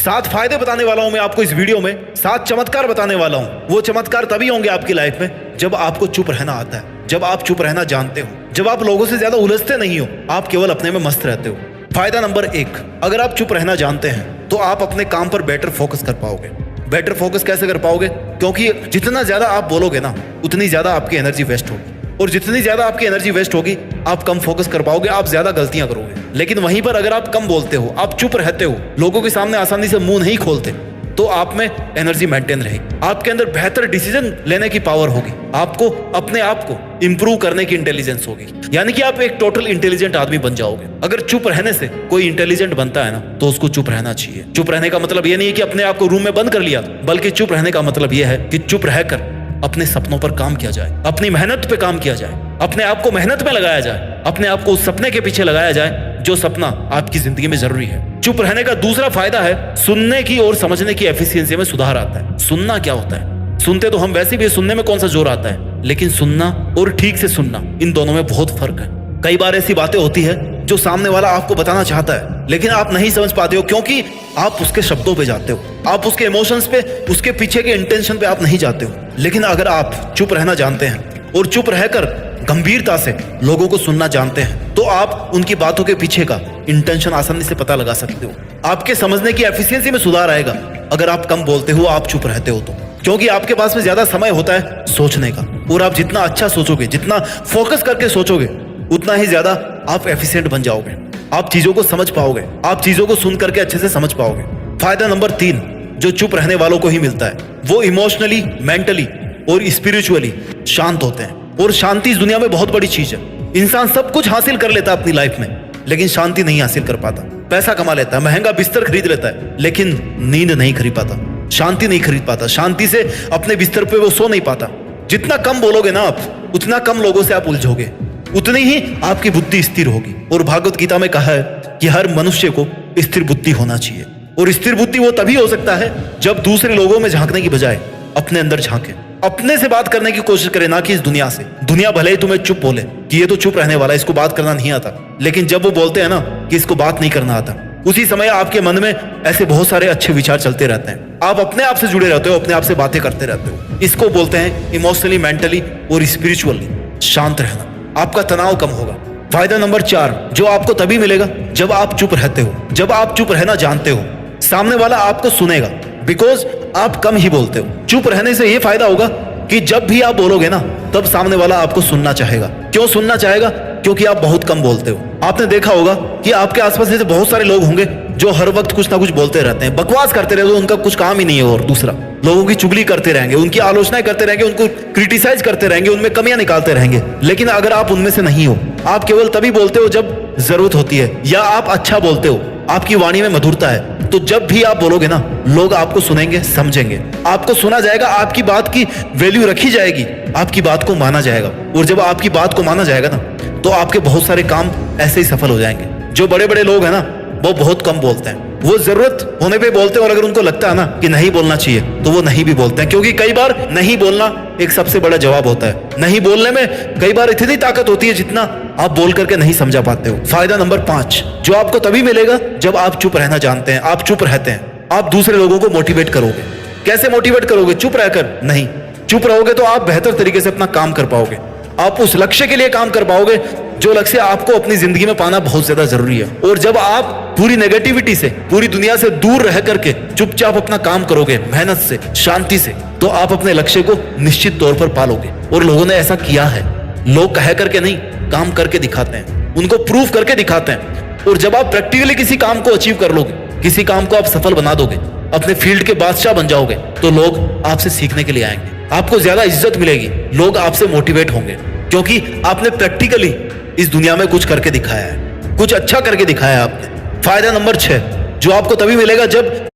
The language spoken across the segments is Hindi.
7 फायदे बताने वाला हूं मैं आपको इस वीडियो में। 7 चमत्कार बताने वाला हूं। वो चमत्कार तभी होंगे आपकी लाइफ में जब आपको चुप रहना आता है, जब आप चुप रहना जानते हो, जब आप लोगों से ज्यादा उलझते नहीं हो, आप केवल अपने में मस्त रहते हो। फायदा नंबर 1, अगर आप चुप रहना जानते हैं तो आप अपने काम पर बेटर फोकस कर पाओगे। बेटर फोकस कैसे कर पाओगे? क्योंकि जितना ज्यादा आप बोलोगे ना, उतनी ज्यादा आपकी एनर्जी वेस्ट होगी, और जितनी ज्यादा आपकी एनर्जी वेस्ट होगी, आप कम फोकस कर पाओगे, आप ज्यादा गलतियां करोगे। लेकिन वहीं पर अगर आप कम बोलते हो, आप चुप रहते हो, लोगों के सामने आसानी से मुंह नहीं खोलते, तो आप में एनर्जी मेंटेन रहेगी, आपके अंदर बेहतर डिसीजन लेने की पावर होगी, आपको अपने आप को इंप्रूव करने की इंटेलिजेंस होगी, यानी कि आप एक टोटल इंटेलिजेंट आदमी बन जाओगे। अगर चुप रहने से कोई इंटेलिजेंट बनता है ना, तो उसको चुप रहना चाहिए। चुप रहने का मतलब ये नहीं है कि अपने आप को रूम में बंद कर लिया, बल्कि चुप रहने का मतलब यह है कि चुप रहकर अपने सपनों पर काम किया जाए, अपनी मेहनत पे काम किया जाए, अपने आप को मेहनत में लगाया जाए, अपने आप को उस सपने के पीछे लगाया जाए जो सपना आपकी जिंदगी में जरूरी है। चुप रहने का दूसरा फायदा है सुनने की और समझने की एफिशिएंसी में सुधार आता है। सुनना क्या होता है? सुनते तो हम वैसे भी, सुनने में कौन सा जोर आता है, लेकिन सुनना और ठीक से सुनना, इन दोनों में बहुत फर्क है। कई बार ऐसी बातें होती है जो सामने वाला आपको बताना चाहता है, लेकिन आप नहीं समझ पाते हो, क्योंकि आप उसके शब्दों पे जाते हो, आप उसके इमोशंस पे, उसके पीछे के इंटेंशन पे आप नहीं जाते हो। लेकिन अगर आप चुप रहना जानते हैं और चुप रहकर गंभीरता से लोगों को सुनना जानते हैं, तो आप उनकी बातों के पीछे का इंटेंशन आसानी से पता लगा सकते हो। आपके समझने की एफिशिएंसी में सुधार आएगा अगर आप कम बोलते हो, आप चुप रहते हो तो, क्योंकि आपके पास में ज्यादा समय होता है सोचने का, और आप जितना अच्छा सोचोगे, जितना फोकस करके सोचोगे, उतना ही ज्यादा आप एफिशिएंट बन जाओगे, आप चीजों को समझ पाओगे, आप चीजों को सुन करके अच्छे से समझ पाओगे। फायदा नंबर 3 जो चुप रहने वालों को ही मिलता है, वो इमोशनली, मेंटली और स्पिरिचुअली शांत होते हैं। और शांति इस दुनिया में बहुत बड़ी चीज है। इंसान सब कुछ हासिल कर लेता है अपनी लाइफ में, लेकिन शांति नहीं हासिल कर पाता। पैसा कमा लेता है, महंगा बिस्तर खरीद लेता है, लेकिन नींद नहीं खरीद पाता, शांति नहीं खरीद पाता, शांति से अपने बिस्तर पे वो सो नहीं पाता। जितना कम बोलोगे ना आप, उतना कम लोगों से आप उलझोगे, उतनी ही आपकी बुद्धि स्थिर होगी। और भागवत गीता में कहा है कि हर मनुष्य को स्थिर बुद्धि होना चाहिए, और स्थिर बुद्धि वो तभी हो सकता है जब दूसरे लोगों में झांकने की बजाय अपने अंदर झांके, अपने से बात करने की कोशिश करे, ना कि इस दुनिया से। दुनिया भले ही तुम्हें चुप बोले कि ये तो चुप रहने वाला है, इसको बात करना नहीं आता, लेकिन जब वो बोलते हैं ना कि इसको बात नहीं करना आता, उसी समय आपके मन में ऐसे बहुत सारे अच्छे विचार चलते रहते हैं, आप अपने आप से जुड़े रहते हो, अपने आप से बातें करते रहते हो। इसको बोलते हैं इमोशनली, मेंटली और स्पिरिचुअली शांत रहना। आपका तनाव कम होगा। फायदा नंबर 4 जो आपको तभी मिलेगा जब आप चुप रहते हो, जब आप चुप रहना जानते हो, सामने वाला आपको सुनेगा, बिकॉज आप कम ही बोलते हो। चुप रहने से यह फायदा होगा कि जब भी आप बोलोगे ना, तब सामने वाला आपको सुनना चाहेगा। क्यों सुनना चाहेगा? क्योंकि आप बहुत कम बोलते हो। आपने देखा होगा कि आपके आसपास ऐसे बहुत सारे लोग होंगे जो हर वक्त कुछ ना कुछ बोलते रहते हैं, बकवास करते रहते हैं, उनका कुछ काम ही नहीं है, और दूसरा लोगों की चुगली करते रहेंगे, उनकी आलोचनाएं करते रहेंगे, उनको क्रिटिसाइज करते रहेंगे, उनमें कमियां निकालते रहेंगे। लेकिन अगर आप उनमें से नहीं हो, आप केवल तभी बोलते हो जब जरूरत होती है, या आप अच्छा बोलते हो, आपकी वाणी में मधुरता है, तो जब भी आप बोलोगे ना, लोग आपको सुनेंगे, समझेंगे, आपको सुना जाएगा, आपकी बात की वैल्यू रखी जाएगी, आपकी बात को माना जाएगा। और जब आपकी बात को माना जाएगा ना, तो आपके बहुत सारे काम ऐसे ही सफल हो जाएंगे। जो बड़े बड़े लोग हैं ना, वो बहुत कम बोलते हैं, वो जरूरत होने पे बोलते हैं, और अगर उनको लगता है ना कि नहीं बोलना चाहिए, तो वो नहीं भी बोलते हैं, क्योंकि कई बार नहीं बोलना एक सबसे बड़ा जवाब होता है। नहीं बोलने में कई बार इतनी ताकत होती है जितना आप बोल करके नहीं समझा पाते हो। फायदा नंबर 5 जो आपको तभी मिलेगा जब आप चुप रहना जानते हैं, आप चुप रहते हैं, आप दूसरे लोगों को मोटिवेट करोगे। कैसे मोटिवेट करोगे? चुप रहकर नहीं। चुप रहोगे तो आप बेहतर तरीके से अपना काम कर पाओगे, आप उस लक्ष्य के लिए काम कर पाओगे जो लक्ष्य आपको अपनी जिंदगी में पाना बहुत ज्यादा जरूरी है। और जब आप पूरी नेगेटिविटी से, पूरी दुनिया से दूर रह करके चुपचाप अपना काम करोगे, मेहनत से, शांति से, तो आप अपने लक्ष्य को निश्चित तौर पर पालोगे। और लोगों ने ऐसा किया है, लोग कह करके नहीं, काम करके दिखाते हैं, उनको प्रूफ करके दिखाते हैं। और जब आप प्रैक्टिकली किसी काम को अचीव कर लोगे, किसी काम को आप सफल बना दोगे, अपने फील्ड के बादशाह बन जाओगे, तो लोग आपसे सीखने के लिए आएंगे, आपको ज्यादा इज्जत मिलेगी, लोग आपसे मोटिवेट होंगे, क्योंकि आपने प्रैक्टिकली इस दुनिया में कुछ करके दिखाया है, कुछ अच्छा करके दिखाया है आपने। फायदा नंबर 6 जो आपको तभी मिलेगा जब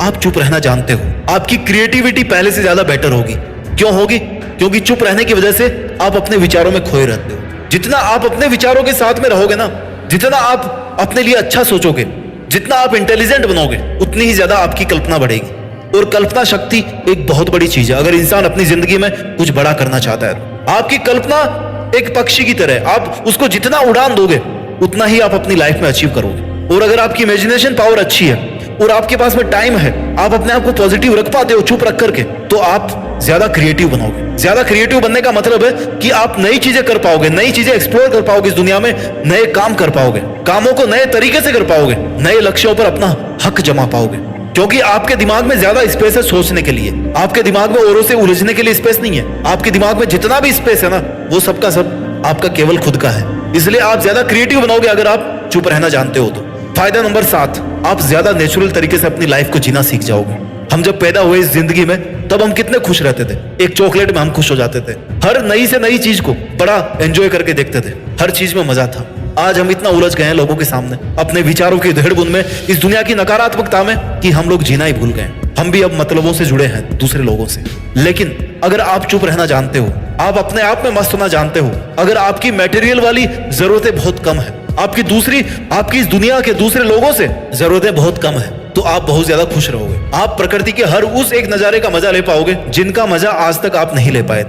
आप चुप रहना जानते हो। आपकी क्रिएटिविटी पहले से ज्यादा बेटर होगी। क्यों होगी? क्योंकि चुप रहने की वजह से आप अपने विचारों में खोए रहते हो। जितना आप अपने विचारों के साथ में रहोगे ना, जितना आप अपने लिए अच्छा सोचोगे, जितना आप इंटेलिजेंट बनोगे, उतनी ही ज्यादा आपकी कल्पना बढ़ेगी। और कल्पना शक्ति एक बहुत बड़ी चीज है। अगर इंसान अपनी जिंदगी में कुछ बड़ा करना चाहता है, आपकी कल्पना एक पक्षी की तरह, आप उसको जितना उड़ान दोगे, उतना ही आप अपनी लाइफ में अचीव करोगे। और अगर आपकी इमेजिनेशन पावर अच्छी है और आपके पास में टाइम है, आप अपने आप को पॉजिटिव रख पाते हो चुप रख करके, तो आप ज्यादा क्रिएटिव बनोगे। ज्यादा क्रिएटिव बनने का मतलब है कि आप नई चीजें कर पाओगे, नई चीजें एक्सप्लोर कर पाओगे इस दुनिया में, नए काम कर पाओगे, कामों को नए तरीके से कर पाओगे, नए लक्ष्यों पर अपना हक जमा पाओगे। क्योंकि आपके दिमाग में ज्यादा स्पेस है सोचने के लिए, आपके दिमाग में औरों से उलझने के लिए स्पेस नहीं है। आपके दिमाग में जितना भी स्पेस है ना, वो सबका सब आपका केवल खुद का है। इसलिए आप ज्यादा क्रिएटिव बनोगे अगर आप चुप रहना जानते हो तो। फायदा नंबर 7, आप ज्यादा नेचुरल तरीके से अपनी लाइफ को जीना सीख जाओगे। हम जब पैदा हुए इस जिंदगी में, तब हम कितने खुश रहते थे। एक चॉकलेट में हम खुश हो जाते थे, हर नई से नई चीज को बड़ा एंजॉय करके देखते थे, हर चीज में मजा था। आज हम इतना उलझ गए हैं लोगों के सामने, अपने विचारों की धेड़-बुन में, इस दुनिया की नकारात्मकता में, कि हम लोग जीना ही भूल गए। हम भी अब मतलबों से जुड़े हैं दूसरे लोगों से। लेकिन अगर आप चुप रहना जानते हो, आप अपने आप में मस्त होना जानते हो, अगर आपकी मटेरियल वाली जरूरतें बहुत कम है, आपकी इस दुनिया के दूसरे लोगों से जरूरतें बहुत कम है, तो आप बहुत ज्यादा खुश रहोगे। आप प्रकृति के हर उस एक नजारे का मजा ले पाओगे जिनका मजा आज तक आप नहीं ले पाए थे।